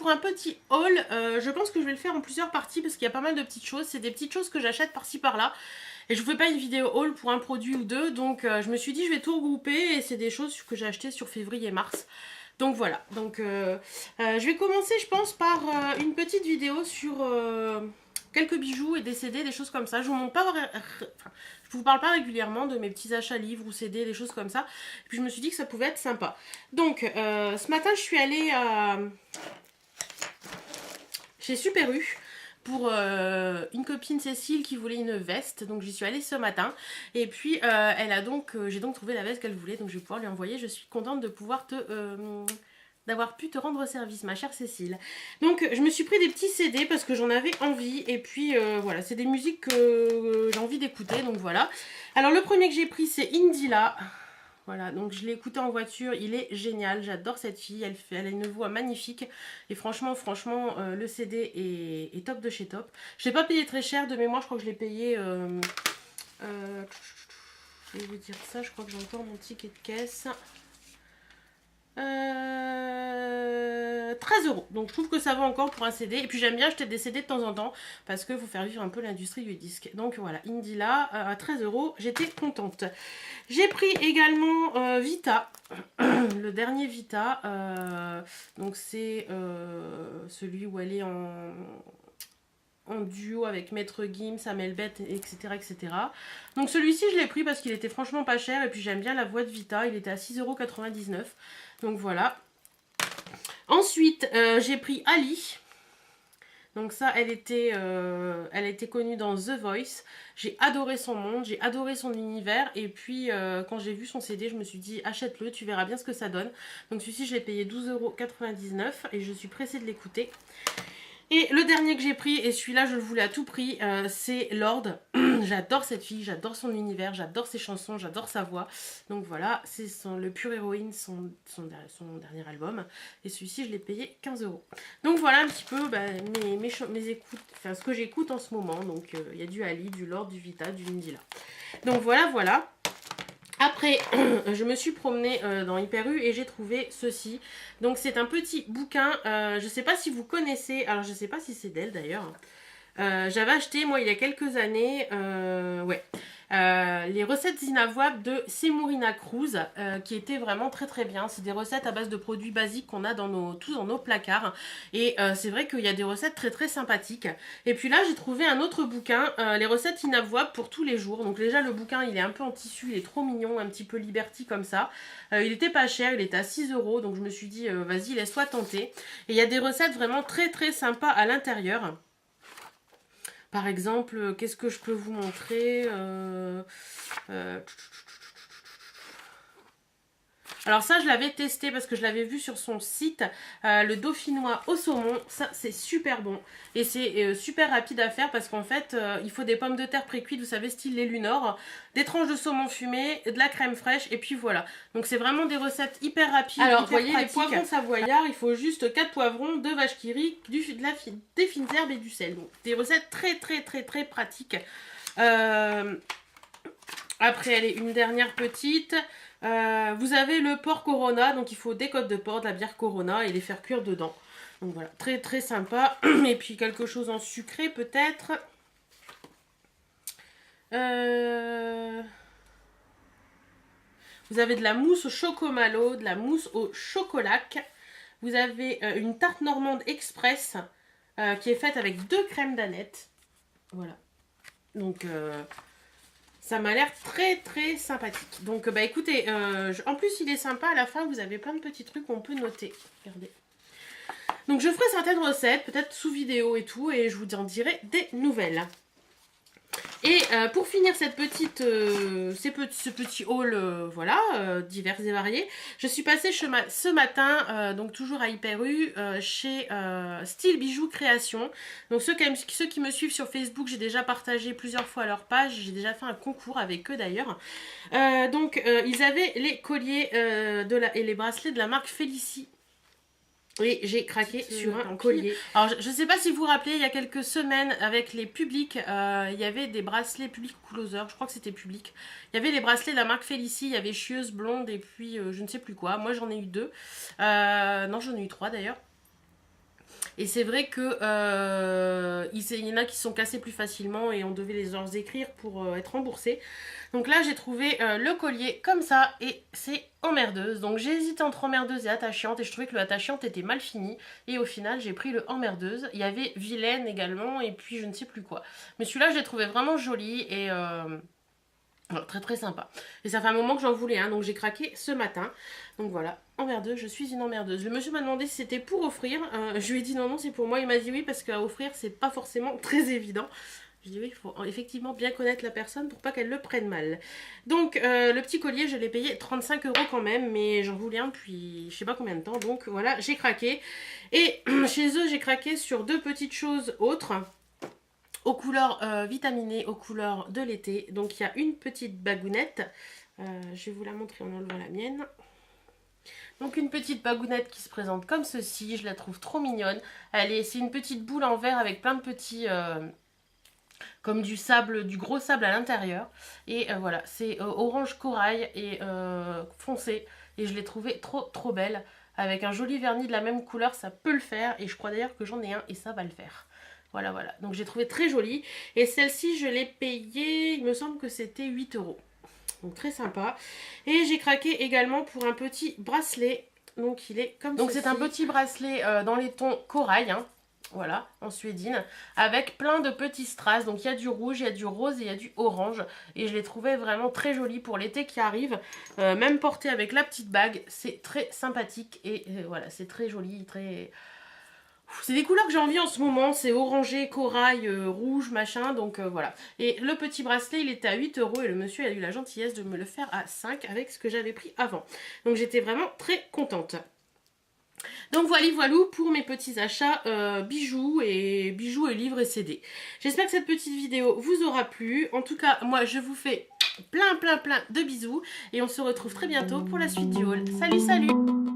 pour un petit haul. Je pense que je vais le faire en plusieurs parties parce qu'il y a pas mal de petites choses. C'est des petites choses que j'achète par-ci par-là. Et je ne fais pas une vidéo haul pour un produit ou deux. Donc je me suis dit je vais tout regrouper. Et c'est des choses que j'ai achetées sur février et mars. Donc voilà. Donc je vais commencer je pense par une petite vidéo sur quelques bijoux et des CD, des choses comme ça. Je vous montre pas... Enfin, je vous parle pas régulièrement de mes petits achats livres ou CD, des choses comme ça. Et puis je me suis dit que ça pouvait être sympa. Donc ce matin je suis allée chez Super U pour une copine Cécile qui voulait une veste. Donc j'y suis allée ce matin. Et puis j'ai donc trouvé la veste qu'elle voulait. Donc je vais pouvoir lui envoyer. Je suis contente de pouvoir d'avoir pu te rendre service, ma chère Cécile. Donc je me suis pris des petits CD parce que j'en avais envie. Et puis voilà, c'est des musiques que j'ai envie d'écouter. Donc voilà. Alors le premier que j'ai pris c'est Indila. Voilà, donc je l'ai écouté en voiture, il est génial, j'adore cette fille, elle a une voix magnifique. Et franchement, le CD est top de chez top. Je l'ai pas payé très cher, de mémoire, je crois que je l'ai payé... je vais vous dire ça, je crois que j'ai encore mon ticket de caisse. 13 €. Donc je trouve que ça va encore pour un CD. Et puis j'aime bien acheter des CD de temps en temps parce qu'il faut faire vivre un peu l'industrie du disque. Donc voilà, Indila à 13 €, j'étais contente. J'ai pris également Vita, le dernier Vita. Donc c'est celui où elle est en duo avec Maître Gims, Amel Bent, etc., etc. Donc celui-ci je l'ai pris parce qu'il était franchement pas cher et puis j'aime bien la voix de Vita, il était à 6,99 €. Donc voilà. Ensuite j'ai pris Ali. Donc ça elle était connue dans The Voice. J'ai adoré son monde, j'ai adoré son univers. Et puis quand j'ai vu son CD je me suis dit achète-le, tu verras bien ce que ça donne. Donc celui-ci je l'ai payé 12,99 € et je suis pressée de l'écouter. Et le dernier que j'ai pris, et celui-là je le voulais à tout prix, c'est Lorde. J'adore cette fille, j'adore son univers, j'adore ses chansons, j'adore sa voix. Donc voilà, c'est le Pure Héroïne, son dernier album. Et celui-ci je l'ai payé 15 €. Donc voilà un petit peu mes écoutes, enfin ce que j'écoute en ce moment. Donc il y a du Ali, du Lorde, du Vita, du Indila. Donc voilà. Après, je me suis promenée dans Hyper U et j'ai trouvé ceci. Donc c'est un petit bouquin, je ne sais pas si vous connaissez, alors je ne sais pas si c'est d'elle d'ailleurs. J'avais acheté moi il y a quelques années, les recettes inavouables de Semurina Cruz, qui étaient vraiment très très bien. C'est des recettes à base de produits basiques qu'on a tous dans nos placards. Et c'est vrai qu'il y a des recettes très très sympathiques. Et puis là j'ai trouvé un autre bouquin, les recettes inavouables pour tous les jours. Donc déjà le bouquin il est un peu en tissu, il est trop mignon, un petit peu Liberty comme ça. Il était pas cher, il était à 6 €. Donc je me suis dit vas-y laisse-toi tenter. Et il y a des recettes vraiment très très sympas à l'intérieur. Par exemple, qu'est-ce que je peux vous montrer Alors ça, je l'avais testé parce que je l'avais vu sur son site. Le dauphinois au saumon, ça c'est super bon. Et c'est super rapide à faire parce qu'en fait, il faut des pommes de terre pré-cuites, vous savez, style les Lunor, des tranches de saumon fumé, de la crème fraîche et puis voilà. Donc c'est vraiment des recettes hyper rapides. Alors, vous voyez, les poivrons savoyards, il faut juste 4 poivrons, 2 vaches qui rient, des fines herbes et du sel. Donc des recettes très très très très pratiques. Après, allez, une dernière petite. Vous avez le porc Corona, donc il faut des côtes de porc, de la bière Corona et les faire cuire dedans. Donc voilà, très très sympa. Et puis quelque chose en sucré peut-être. Vous avez de la mousse au chocomalo, de la mousse au chocolac. Vous avez une tarte normande express qui est faite avec 2 crèmes d'aneth. Voilà. Donc... ça m'a l'air très très sympathique. Donc bah écoutez, en plus il est sympa, à la fin vous avez plein de petits trucs qu'on peut noter. Regardez. Donc je ferai certaines recettes, peut-être sous vidéo et tout, et je vous en dirai des nouvelles. Et pour finir ce petit haul, voilà, divers et variés, je suis passée ce matin, donc toujours à Hyper U, chez Style Bijoux Création. Donc ceux qui me suivent sur Facebook, j'ai déjà partagé plusieurs fois leur page, j'ai déjà fait un concours avec eux d'ailleurs. Ils avaient les colliers et les bracelets de la marque Félicie. Et j'ai craqué sur un collier. Alors je ne sais pas si vous vous rappelez, il y a quelques semaines avec les publics, il y avait des bracelets public closer, je crois que c'était public. Il y avait les bracelets de la marque Félicie, il y avait chieuse, blonde et puis je ne sais plus quoi. Moi j'en ai eu 2. Non, j'en ai eu 3 d'ailleurs. Et c'est vrai que il y en a qui sont cassés plus facilement et on devait les leur écrire pour être remboursés. Donc là j'ai trouvé le collier comme ça et c'est emmerdeuse. Donc j'ai hésité entre emmerdeuse et attachante et je trouvais que le attachante était mal fini. Et au final j'ai pris le emmerdeuse. Il y avait vilaine également et puis je ne sais plus quoi. Mais celui-là je l'ai trouvé vraiment joli et très très sympa. Et ça fait un moment que j'en voulais un, donc j'ai craqué ce matin. Donc voilà, emmerdeuse, je suis une emmerdeuse. Le monsieur m'a demandé si c'était pour offrir. Je lui ai dit non, non, c'est pour moi. Il m'a dit oui, parce qu'à offrir, c'est pas forcément très évident. Je dis oui, il faut effectivement bien connaître la personne pour pas qu'elle le prenne mal. Donc le petit collier, je l'ai payé 35 € quand même, mais j'en voulais un depuis je sais pas combien de temps. Donc voilà, j'ai craqué. Et chez eux, j'ai craqué sur deux petites choses autres aux couleurs vitaminées, aux couleurs de l'été. Donc il y a une petite bagounette. Je vais vous la montrer en enlevant la mienne. Donc une petite bagounette qui se présente comme ceci. Je la trouve trop mignonne. C'est une petite boule en verre avec plein de petits... comme du sable, du gros sable à l'intérieur. Et voilà, c'est orange corail et foncé. Et je l'ai trouvée trop trop belle. Avec un joli vernis de la même couleur, ça peut le faire. Et je crois d'ailleurs que j'en ai un et ça va le faire. Voilà, voilà. Donc j'ai trouvé très jolie. Et celle-ci, je l'ai payée, il me semble que c'était 8 €. Donc très sympa. Et j'ai craqué également pour un petit bracelet. Donc il est comme ça. Donc c'est un petit bracelet dans les tons corail. Hein. Voilà, en suédine. Avec plein de petits strass. Donc il y a du rouge, il y a du rose et il y a du orange. Et je les trouvais vraiment très jolies pour l'été qui arrive. Même porté avec la petite bague. C'est très sympathique. Et voilà, c'est très joli, très... C'est des couleurs que j'ai envie en ce moment, c'est orangé, corail, rouge, machin, donc voilà. Et le petit bracelet, il était à 8 € et le monsieur a eu la gentillesse de me le faire à 5 avec ce que j'avais pris avant. Donc j'étais vraiment très contente. Donc voilà pour mes petits achats bijoux et livres et CD. J'espère que cette petite vidéo vous aura plu. En tout cas, moi je vous fais plein de bisous et on se retrouve très bientôt pour la suite du haul. Salut, salut!